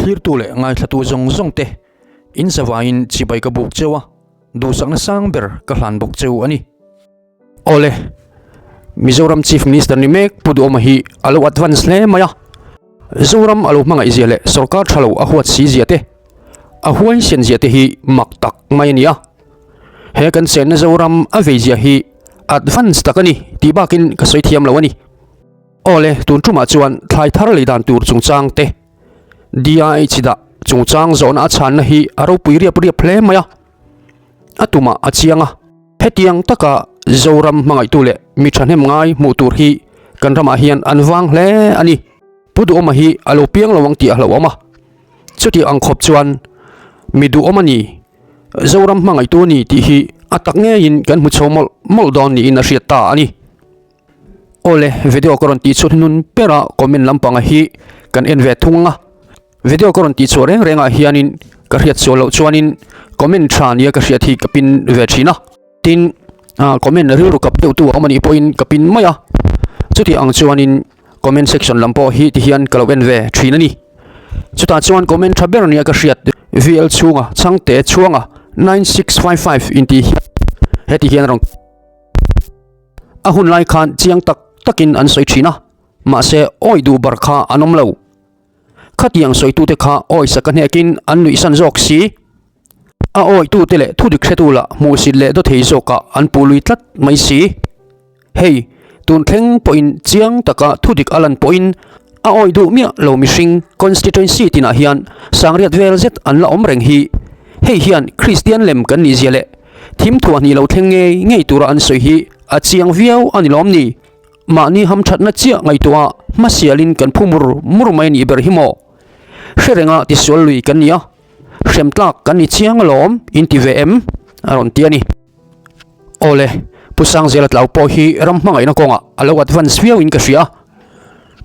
clear tu le ngai thatu zong zong te in zawain chibai ka buk chewa du sakna sang ber ka hlan bok cheu ani ole Mizoram Chief Minister ni mek pudu omahi alo advance le maya zoram alo manga iziale sarkar thalo ahwat si ziate ahuai sen ziate hi maktak mai nia he kan sen zoram avejia hi advance takani tibakin ka soithiam lawani ole tun tuma chuan thlai thar leidan tur chungchang te dia chida chungchang zona chan na hi aro puiria puria ple maya atuma achianga hetiang taka zoram mangai tule mi thanem ngai mutur hi kan rama hian anwang hle ani pudu oma hi alo piang lawang ti alo oma chuti angkhop chuan midu omani zoram mangai tu ni ti hi atak nge in kan mu chomol moldon ni in a riata ani ole video koron ti chu nun pera comment lampanga hi kan enve thunga video koron ti chu reng renga hianin ka riat cholo chuanin comment than ya ka riat hi kapin ve thina tin comment ru kap tu tu amani point kapin maya chuti ang chuanin comment section lampo hi ti hian kaloben ve thina ni chuta chuan comment thaber ni ka riat vl chunga changte chuanga 9655 inti heti hian rong ahun lai khan chiang tak takin an soi thina ma se oi du barkha anom lo khatiang soi tu te kha oi sakane an nui san jok si a oi tu te le thu dik khetula mu sil le do thei zoka an pului tlat mai si hei tun thleng point chiang taka thu dik alan point a oi du mia lo mishing constituency tina hian sangriat vel zet an la om reng hi hei hian Christian lem kan ni ziale thim thua ni lo thleng ngei tura an soi hi a chiang viau ani lom ni mani ham thatna chia ngai tua masialin kan phumur murmai ni ber himo hrenga ti sol lui kan nia hremtlak kan ni chiang lom inti vm aron tiani ole pusang zelat lau po hi ram mangai na konga alo advance viau in ka ria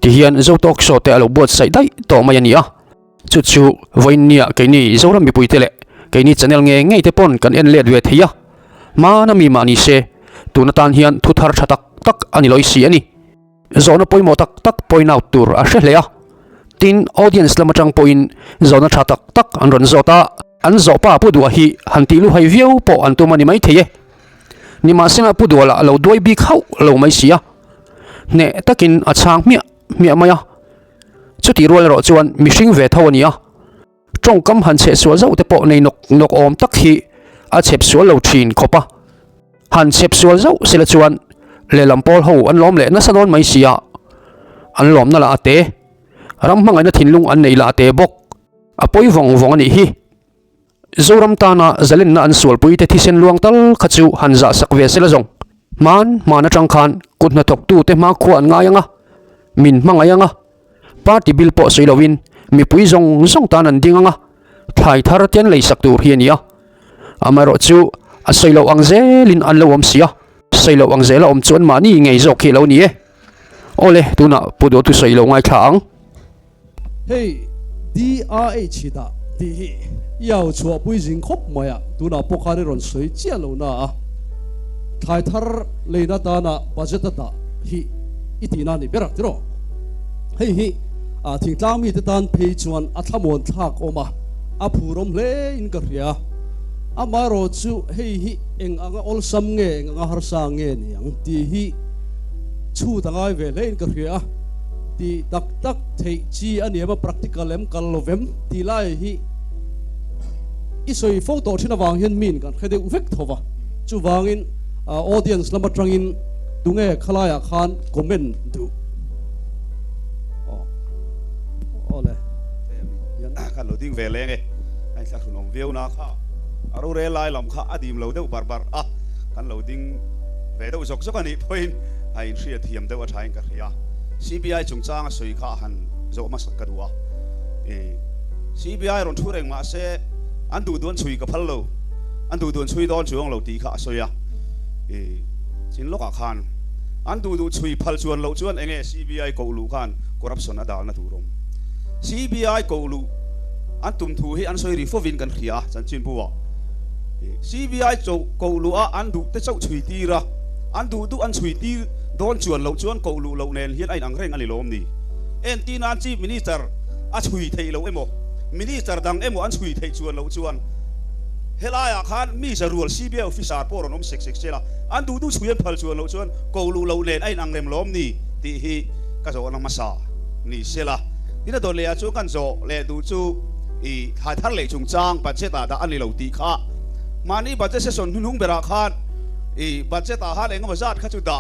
ti hian zo tok so te alo bot sai dai to mai ania chu voinia ke ni zoram mi puitele ke ni channel nge te pon kan en let we theia ma na mi mani se tunatan hian thuthar thatak tak ani loi si ani zona poimo tak tak point out tur a hrehlea tin audience lamachang point zona thatak tak an ron zota an zo pa pu duwa hi hanti lu hai viau po an tu mani mai theye ni ma senga pu duwa la lo doi bi khau lo mai sia ne takin a chang mia maya chuti rol ro chuan mishing ve thawania trong kam han che so zo te po nei nok om tak hi a chep so lo thin khopa han chep so zo sela chuan le lampol ho an lom le na sanon mai sia an lom na la ate ram mangai na thinlung an nei la ate bok apoi vong ani hi zoram tana zalen na an sol pui te thisen luang tal khachu hanza sakve sela zong mana tang khan kutna tok tu te ma khuan nga yanga min mangayanga party bill po soilowin mi pui zong tan an dinganga thai thar tian lei sak tur hiania amaro chu a soilo angzelin an lawam sia soilo angzela om chuan mani ngei zo khi lo ni e ole tuna pudo tu soilo ngai thang hey DRA chida ti yau chua pui jing khop maya tuna pokari ron soi chia lo na thai thar leina ta na budget ta hi itina ni berak tiro hei hi thing tlang mi te tan pei chuan a thamon thak oma a phurom hle in ka ria amaro chu hei hi eng anga ol sam nge anga har sa nge ni ang ti hi chu tangai ve le in ka ria ti tak tak thei chi ani ma practical em kal lovem ti lai hi isoi photo thina wang hian min kan khede uvek thova chu wangin audience lama tangin tunge khalaya khan comment du ole kan lo ding ve le nge ai sa sunom veu na kha aro re lai lam kha adim lo deu bar kan lo ding ve deu sok sok ani point ai thria thiam deu a thain ka ria CBI chungchang soi kha han zo ma sak kadua CBI ron thureng ma se an du don chui ka phalo an du don chui don chuang lo ti kha soya chin loka khan an du chui phal chuan lo chuan enge CBI ko lu khan corruption adal na turom CBI ko lu an tum thu hi an soi rifovin kan khia chan chin buwa CBI cho ko lu a an du te chau chui ti ra an du an chui ti don chuan lo chuan ko lu lo nen hian ai ang reng ali lom ni en ti na chief minister a chui thei lo emo มินิจารดังอันช่วยเทชวนเราชวนเฮลายขันมีจะรัว CBI officer ปอร์น้ำเซ็กเชล่ะอันดูช่วยพัลชวนเราชวนกูรู้เราเล่นไอ้นางเล่มล้อมนี่ที่ฮีก็จะวันมาซานี่เชล่ะนี่น่าโดนเลี้ยจูกันโจเลี้ยดูจูหายทันเลยจงจ้างบัตรเจตาอันนี้เราตีข้ามานี่บัตรเจตส่วนนุ่งเบราขันบัตรเจตาฮันเองก็มาจัดข้าจุดา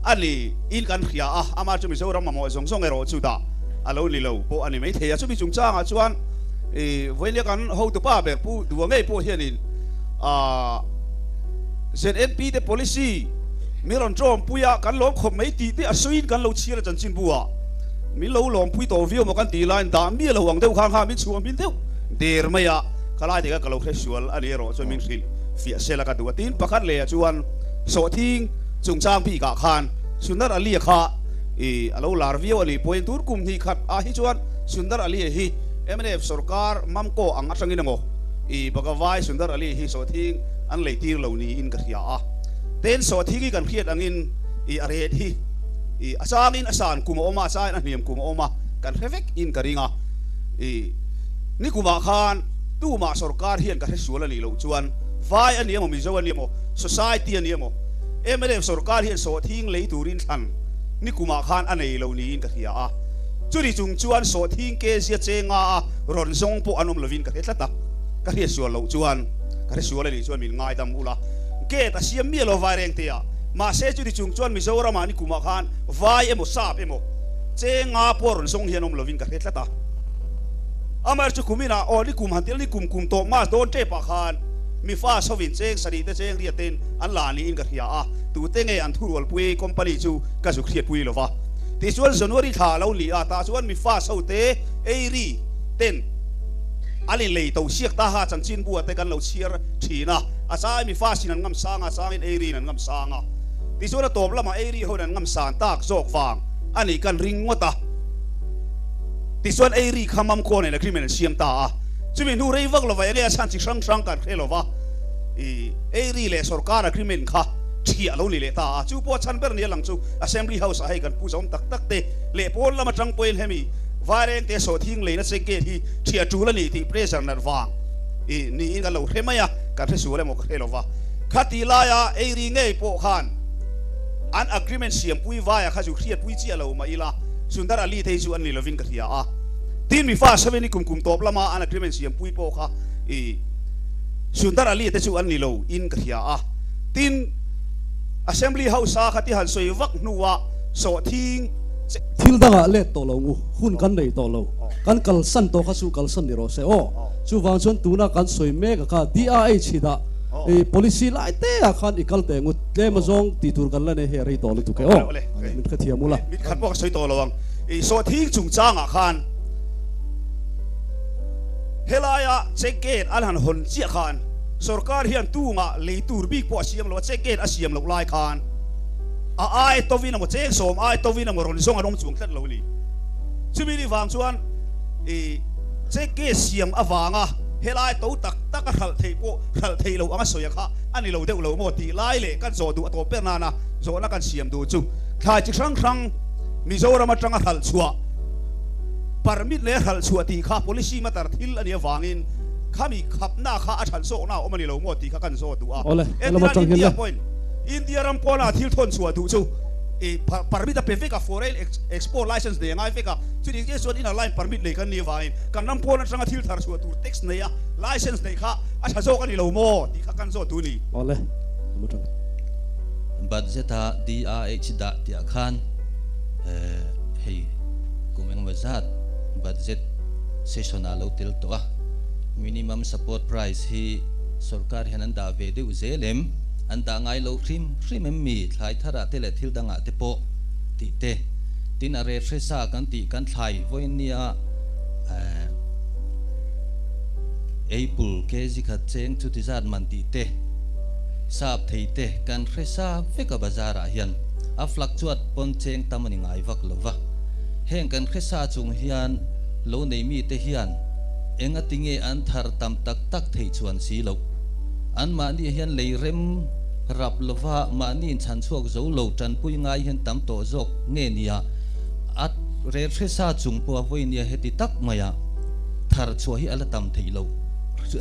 อันนี้อินกันขยาอามาจะมีเจ้าเรามาหมอส่งเอโรจุดาอันเรานี่เราพออันนี้ไม่เทียจะมีจงจ้างชวนวันนี้กันเขาตัวป้าแบบผู้ดูไม่ผู้เฮียนี่เซนเอ็นพีเด policy มีรอนจอมปุยกันล้อมขมไม่ตีที่อาศัยกันเราเชียร์จันจินบัวมีเราล้อมปุยตัววิวมากันตีไลน์ดามมีเราหวังเดียวข้างมีชัวมินเดียวเดี๋ยวไม่อะข้าไล่เด็กก็เราแค่ชวนอันนี้เราชวนมินฟิลฟิเซลกันตัวตีนประคันเลยชวนโซทิ้งจงจ้างพี่กะขานสุนทรอลีข้าเราลาร์วิวอลีพอยตูร์กุมที่ขัดฮิชวนสุนทรอลีฮีMNF สุรการมั่มโกอังอัศงินงอบางวายสุนทรอลีฮีโซทิ้งอันเลยตีเหล่านี้อินกันเหียเต้นโซทิ้งกันเครียดอังอินอะไรที่อาสาอินอาสานกุมอมาสายนั่นเหียมกุมอมากันเฟกอินกันริงนี่กุมอาคารตู้มาสุรการเฮียนกันให้สวนนี่เหล่าจวนวายอันนี้มั้งมิจวันนี้มั้ง society อันนี้มั้งMNF สุรการเฮียนโซทิ้งเลยตูรินทันนี่กุมอาคารอันนี้เหล่านี้อินกันเหียจุดที่จงชวนโสทิ้งเกษียเจงารอนทรงผู้อนุมลวินกันเฮ็ดละตักกันเฮ็ดส่วนเราชวนกันเฮ็ดส่วนเลยชวนมีง่ายดำอุละเกตอาเซียมีเราวายแรงเตียมาเสจุดที่จงชวนมิโซรามานี่กุมาขานวายเอโมซาบเอโมเจงาผู้รอนทรงเฮียนอมลวินกันเฮ็ดละตักอามาจุกุมินาโอนี่กุมหันเตียนี่กุมโตมาโดนเจ็บปากขานมีฟ้าสวินเจงสดีเตเจงเรียเต็นอันลานี่อินกันเฮียตูเตงเออันทุรวลปุยคอมพานีจูกันสุขเทียดปุยหรอวะที่ส่วนส่วนวริธาเราหลีอาตาส่วนมีฟ้าเสาเตเอรีเต้นอะไรเลยตัวเชียกตาหาจันจินบัวแต่กันเราเชียร์ทีนะอาซามีฟ้าสินันงำสางอาซาเอรีนันงำสางที่ส่วนตัวละมาเอรีเขานันงำสางตากโจกฟางอันนี้กันริงวะตาที่ส่วนเอรีขมำโคนในคริมินเชียมตาจะมีนูเรวักเราไว้เนี่ยฉันจิช่างกันเทลวะเอรีเลยสุรการคริมินค่ะเที่ยวเราเลยตาจูปวดฉันเป็นเนี่ยหลังจู Assembly House ให้กันผู้ชมตักเตะเล่ปนละมาจังปอยเฮมีวายเรงเตะโสทิ้งเลยนะเซเกที่เที่ยวจูละนี่ที่เพรสนัดวางนี่กันเราเห็นไหมอะการที่สูเลยมองเห็นหรอวะขัดตีลายเอรีเงยโปขันอัน agreement เสียมปุยวายข้าจูเครียดปุยเจียเรามาอีละสุนทรอลีเทจูอันนี้เราวินกันที่ทีมมีฟ้าเสวนี่กุมตบละมาอัน agreement เสียมปุยโปข้าสุนทรอลีเทจูอันนี้เราอินกันที่ทีมAssembly House ขัดที่หันสวยวักนัวโสทิ้งทิลดังเล็ดตัวเราหุ่นกันเลยตัวเรากันกัลสันตัวข้าสู้กัลสันนี่เราเสียโอ้ชูฟังชนตัวน่ะกันสวยเมกะค่ะ DRH ที่ด่าpolicy ไล่เตะขันอีกกัลเตงุดเล่มาจงตีตัวกันแล้วเนี่ยเฮรีตัวเลยทุกคนโอ้มิดขัดเทียมุละมิดขัดบอกสวยตัวเราโสทิ้งจุงจ้างขันเฮลายเจเกตอันหันหุ่นเจียขันสุรการเฮียนตู้งะเลยตูร์บิ๊กพอเสียมเราเช็คเกตอาเสียมเราไล่คานไอ้ตัววินามเจ๊งสมไอ้ตัววินามรอนส่งอารมณ์จวงเท็ดเราลีชิมินี่ฟังชวนเช็คเกตเสียมอวางเฮลายตัวตักขัดเทโปขัดเทเราอันสวยค่ะอันนี้เราเด็กเราโมตีไล่เลยกันโซดูตัวเป็นนานะโซนักกันเสียมดูจูขายจิครั้งมิโซรามาจังขัดชัวปาร์มิดเลยขัดชัวตีข้า policy มาตัดทิลอันนี้วางอินข้ามีขับหน้าข้าอาชันโซ่หน้าอมันนี่เราหมดที่ข้ากันโซ่ดูเอ็นอินเดียพอยน์อินเดียรัมพอนาทิลทนชัวดูจูปาร์มิดจะเป็นเฟกกับ foreign export license เนี่ยง่ายเฟกกับจุดนี้ส่วนอินอะไรปาร์มิดเลยกันนี่วายกันรัมพอนาจังทิลทาร์ชัวดู text เนี่ย license เนี่ยข้าอาชันโซ่กันนี่เราหมดที่ข้ากันโซ่ดูนี่เอาเลยบัดเจตา DRH ดะที่อาคารเฮ้ยกูไม่งมาจัดบัดเจต seasonal เราติลตัวminimum support price hi sarkar hian da ve de uzelem anda ngai lo khrim mi thlai thara te le thil danga te po ti te tin are fresa kan ti kan thlai voinia apple kg khat cheng chu ti zat man ti te sap thei te kan fresa veka bazara hian a flak chuat pon cheng tamani ngai vak lova heng kan fresa chung hian lo nei mi te hian enga tinge an thar tam tak thei chuan si lo an ma ni hian leirem rap lova ma ni chan chuak zo lo tan pui ngai hian tam to jok nge nia at re thresa chung po voi nia heti tak maya thar chua hi ala tam thei lo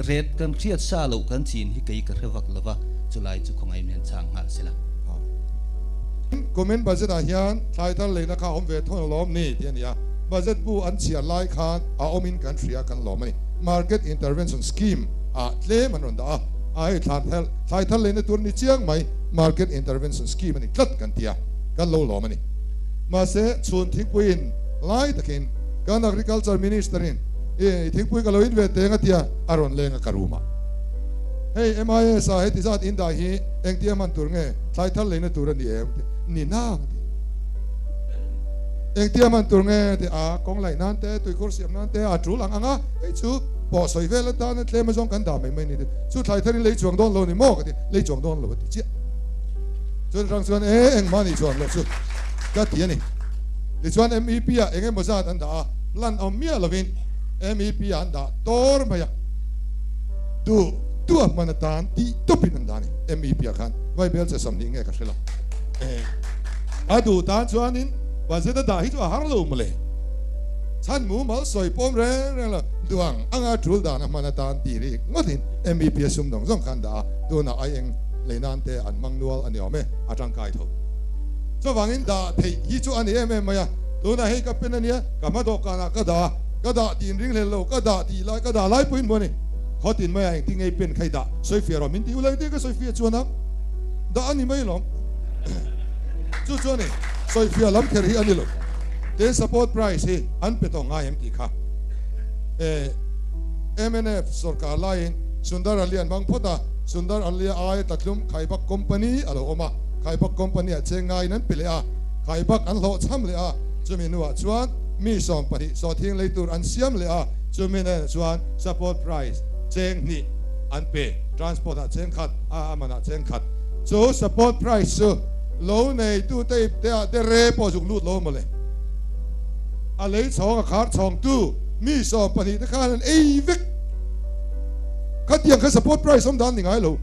red kan riat sa lo kan chin hi kei ka rewak lova chulai chu khongai men chang ngal sila comment budget a hian thlai thar leina kha om ve thon lom ni tian ya budget bu an chia lai khan a omin country a kan lom ni market intervention scheme a tle man ron da ai thlai thar leina tur ni chiang mai market intervention scheme ni tlat kan tia kan lo lom ni ma se chun thik puin lai takin kan agriculture minister in thik pui ka lo in ve te nga tia aron lenga karuma hey MIS a heti zat inda hi engtia man tur nge thlai thar leina tur ni em ni na engtia man tur nge te a kong lai nan te tui kor siam nan te a tru lang anga ei chu po soi ve la ta na tle ma jong kan da mai mai ni chu thlai thar lei chuang don lo ni mo ka ti lei chuang don lo ti chi chu rang chuan eng ma ni chuan lo chu ka ti ni li chuan MEP a enge mo zat an da lan om mia lovin MEP an da tor ma ya tu manatan ti topin andani MEP khan vai bel se samni nge ka thela adu ta chuanin wazeda da hi chu har lo mle chan mu mal soi pom re la duang anga thul da na manatan ti ri ngotin MEP sum dong jong khan da tu na ai eng leinan te an mangnual ani ome atang kai tho so wangin da thei hi chu ani em ma ya tu na hei ka pen ania ka ma do kana ka da tin ring le lo ka da ti lai ka da lai puin mo ni khó tin mấy anh tiếng ấy bên khai đã soi phía rồi mình tiêu lấy cái soi phía chuan đã anh mấy lắm chú chuan này soi phía lắm cái gì anh lắm đến support price hi anh biết ông ai em tí khá MNF sarkar lain Sundar Alian bang phota Sundar Alian ai tatlum Khaibak company alo oma Khaibak company a chengai nan pile a Khaibak an lo cham le a chuminua chuan mi som pari so thing leitur an siam le a chumina chuan support price cheng ni an pe transport a cheng khat a amana cheng khat so support price so lo nei tu te te re po jung lut lo mole a lei chong a khar chong tu mi so pani te khan ei vek khat yang ka support price som dan ningai lo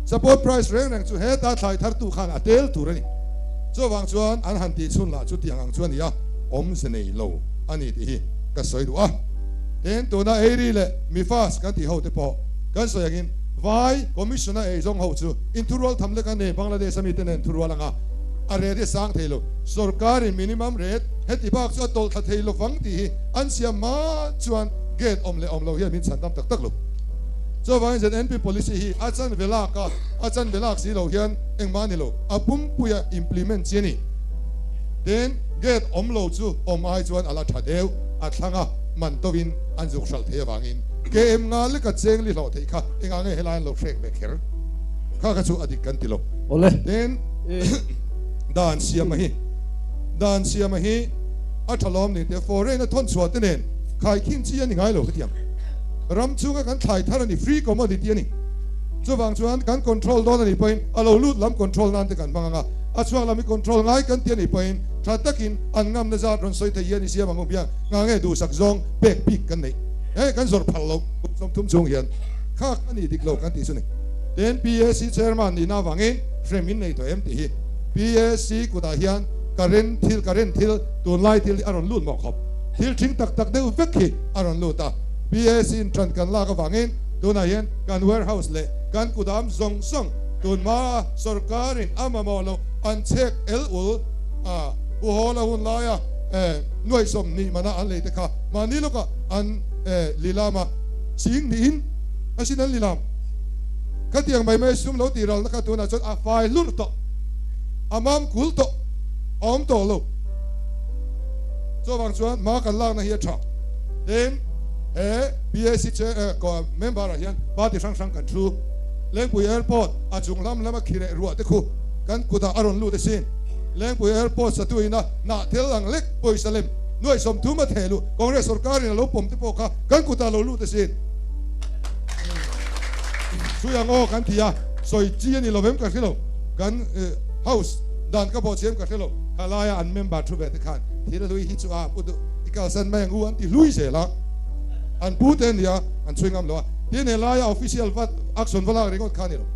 support price reng reng chu he ta thlai thar tu khan atel tu rani so wang chuan an han ti chun la chu tiang ang chuan ya om se nei lo ani ti hi ka soi du a then to na eri le mi fast kan ti ho te po kan so yagin vai commissioner e jong ho chu in turwal tham le kan ne Bangladesh ami te nen turwal anga are de sang thelo sarkari minimum rate heti bak chu tol tha thelo fang ti an siam ma chuan gate om lo hi min san tam tak tak lo so wang zen NP policy hi achan velak si lo hian engmani lo apum puya implement chini then gate om lo chu om ai chuan ala thadeu athanga man tovin anjuk sal the wangin ke em nga le ka cheng li lo thei kha enga nge helan lo shrek be kher kha ka chu adik kan ti lo ole then dan siam hi athalom ni te foreign thon chuat nen khai khin chi ani ngai lo khatiam ram chunga kan thai thar ani free commodity ani chuwang chuan kan control don ani point alo lut lam control nan te kan banganga a chuang lami control ngai kan ti ani point thatakin an ngam na zat ron soi te yani siam angom biang nga nge du sak zong pek pik kan nei kan zor phal lo som tum chung hian kha ani dik lo kan ti suni then PSC chairman ni na wangin fremin nei to em ti hi PSC kuda hian current thil tun lai thil aron lut mo khop thil thing tak tak deu vekhi aron luta PSC in tran kan la ka wangin tuna hian kan warehouse le kan kudam zong song tun ma sarkarin amamolo an check ul a buhola hun laya nuai som ni mana an le te kha mani loka an lilama sing ni in asin an lilam katiang mai sum lo ti ral na ka tuna chot a fai lur to amam kul to om to lo so wang chuan ma kan lang na hi tha then PSC ko member hian party sang kan thu lengpui airport a chung lam lama khire ruwa te khu kan kuda aron lu te sin lengpui airport sa tuina na tel ang lek poi salem noi som thuma thelu congress sarkar na lo pom te po kha kan kuda lo lu te sin suyang o kan tia soi chi ani lovem ka khilo kan house dan ka bo chem ka khilo kalaya an member thu ve te khan thira lui hi chu a pudu ikal san mai ngu an ti lui se la an puten dia an swingam lo tiene la official vat action vala ringot khanilo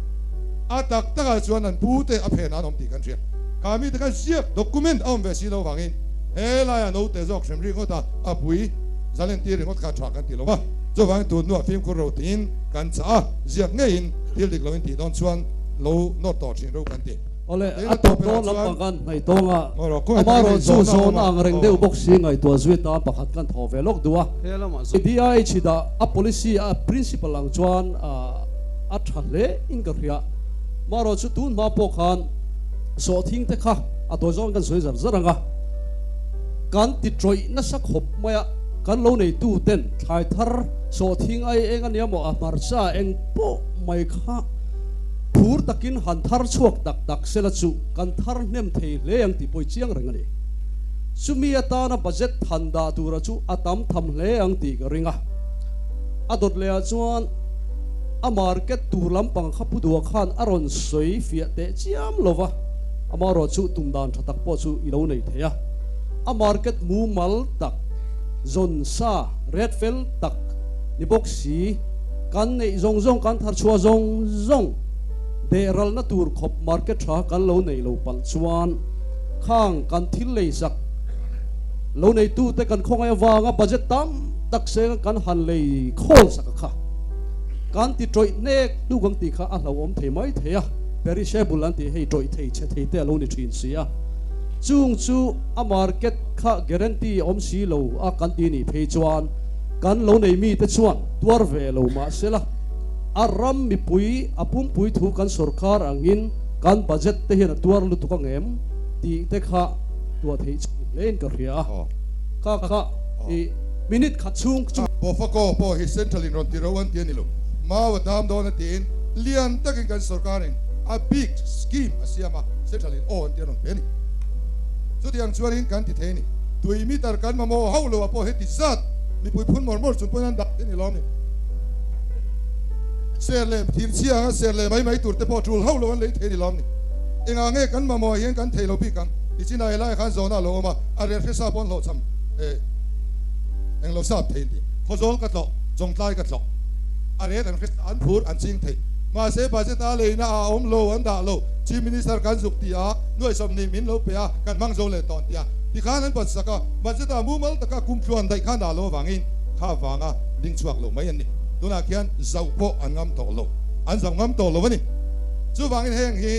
atak taka chuan an pute a phen an om ti kan thia kami te kan siap document om ve si lo wangin he la ya no te jok sem ringota apui zalen ti ringot ka thwa kan ti lo wa zo wang tu nu film ko ro tin kan cha ziak nge in til dik lo in ti don chuan lo no to chin ro kan ti ole atop don lam kan ngai tonga Maro, amaro chu zona zon ma. ang reng deu box si ngai to zui ta pakhat kan tho ve lok duwa DI chida a policy a principle lang chuan a thale in ka ria maro chu tun ma po khan so thing te kha a to zon kan soi zar zaranga kan ti troi na sak hop maya kan lo nei tu ten thai thar so thing ai eng ania mo a marcha eng po mai kha phur takin han thar chuak dak dak sela chu kan thar nem thei le ang ti poi chiang reng ani sumi ata na budget thanda tura chu atam tham le ang ti ka ringa adot le chuan a market tur lampang khapu du khan aron soi fia te chiam lova amaro chu tumdan thatak po chu ilo nei theya a market mu mal tak zon sa red fel tak ni boxi kan nei zong zong kan thar chua zong zong de ral na tur khop market tha kan lo nei lo pal chuan khang kan thil lei sak lo nei tu te kan khongai wanga budget tam tak se kan han lei khol sak kha kan ti troi nek tu gang ti kha a lo om thei mai theya perishable an ti hei troi thei che thei te lo ni thin sia chung chu a market kha guarantee om si lo a kan ti ni phei chuan kan lo nei mi te chuan tuar ve lo ma sela aram mi pui apum pui thu kan sarkar angin kan budget te hin tuar lu tu ka ngem ti te kha tua thei len ka ria kha i minute kha chung chu po fa ko po hi central in ron ti ro an ti ni lo ma wa dam don tin lian takin kan sarkarin a big scheme asiama central in on ti ron peni so ti ang chuarin kan ti theni tui mi tar kan ma mo haulo po he ti sat mi pui phun mor mor chun pon an dak ti ni lo ni serle tin sia serle mai tur te po tul haulo an le theni lo ni inga nge kan ma mo hian kan thei lo pi kan ti china lai khan zona lo ma a re sa pon lo cham eng lo sap thei ti khozol ka tlo jong tlai ka tlo a re dan an phur an ching thei ma se ba se ta le na a om lo an da lo chief minister kan zuk ti a noi som ni min lo pe a kan mang zo le ton ti a ti khan an pas saka ma se ta mu mal ta ka kum chuan dai khan da lo wangin kha wanga ding chuak lo mai an ni tuna kian zau po an ngam to lo an zam ngam to lo ni chu wangin heng hi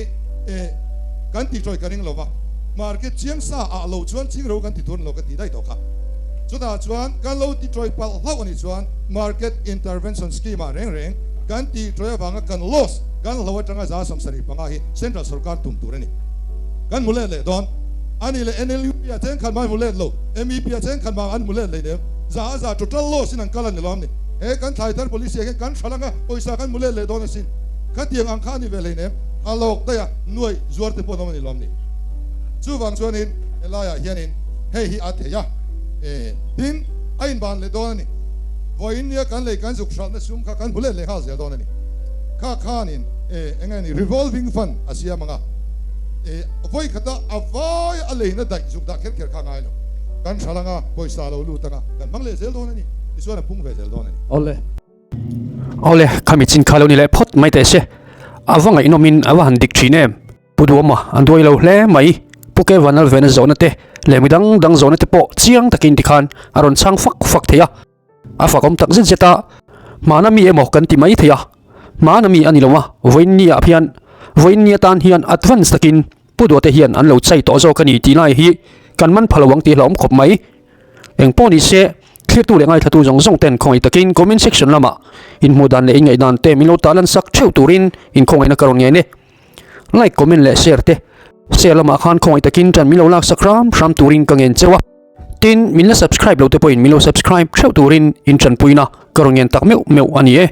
kan ti troi karing lo wa market chiang sa a lo chuan ching ro kan ti thun lo ka ti dai to kha so da chuan kan lo ti troi pal hlau ani chuan market intervention scheme a reng reng kan ti troi wanga kan loss kan lo atanga za som sari panga hi central sarkar tum tur ani kan mule le don ani le NLU ya ten kan mai mule lo MEP ya ten kan ma an mule le de za total loss in an kala ni lom ni e kan thai tar police kan thalanga oisa kan mule le don sin kan tiang ang khani ve le ne alok ta ya nuai zuar te po no ni lom ni chu wang chuan in elaya hianin hei hi athe ya tin ain ban le don ni voin ya kan le kan zuk shal na sum kha kan mule le ha zel don ni kha khanin engani revolving fund asia manga voi khata avai ale na dai zuk da kher kher kha ngai lo kan thalanga poisa lo lu tanga kan mangle zel don ni iswana pung ve zel don ni ole khami chin khalo ni le phot mai te se awanga inomin awan dik thine puduama andoi lo hle mai puke vanal venezuela te lemidang dang zone te po chiang takin tikhan aron chang fak theya afakom tak zin zeta manami emo kan ti mai theya manami anilowa voinni aphian voinni tan hian advance takin pudu te hian an lo chai to zo kani ti lai hi kan man phalawang ti hlom khop mai engponi se clear tu le ngai thatu jong jong ten khoi takin comment section lama in mudan le ingai dan te milo talan sak theu turin in khongai na karon nge ne like comment le share te share lama khan khoi takin tan milo lak sakram sham turin kangen chewa tin min la subscribe lo te point milo subscribe theu turin in chan puina karon ngen tak meu ani e